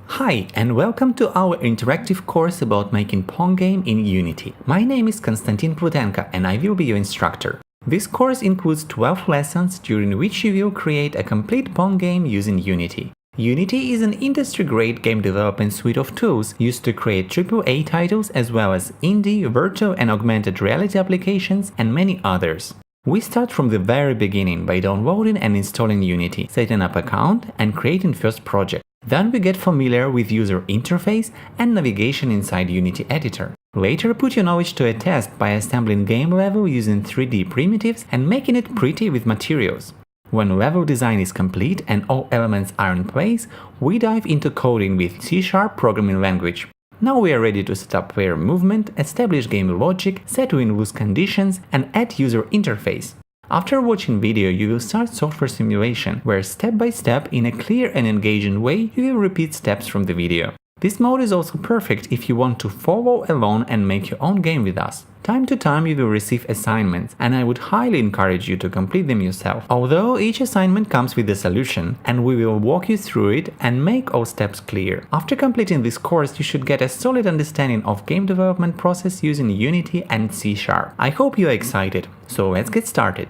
Hi, and welcome to our interactive course about making Pong game in Unity. My name is Konstantin Plutenko and I will be your instructor. This course includes 12 lessons during which you will create a complete Pong game using Unity. Unity is an industry-grade game development suite of tools used to create AAA titles as well as indie, virtual and augmented reality applications and many others. We start from the very beginning by downloading and installing Unity, setting up an account and creating first project. Then we get familiar with user interface and navigation inside Unity editor. Later put your knowledge to a test by assembling game level using 3D primitives and making it pretty with materials. When level design is complete and all elements are in place, we dive into coding with C# programming language. Now we are ready to set up player movement, establish game logic, set win-lose conditions and add user interface. After watching video, you will start software simulation, where step by step, in a clear and engaging way, you will repeat steps from the video. This mode is also perfect if you want to follow along and make your own game with us. Time to time you will receive assignments, and I would highly encourage you to complete them yourself. Although each assignment comes with a solution, and we will walk you through it and make all steps clear. After completing this course, you should get a solid understanding of game development process using Unity and C#. I hope you are excited, so let's get started.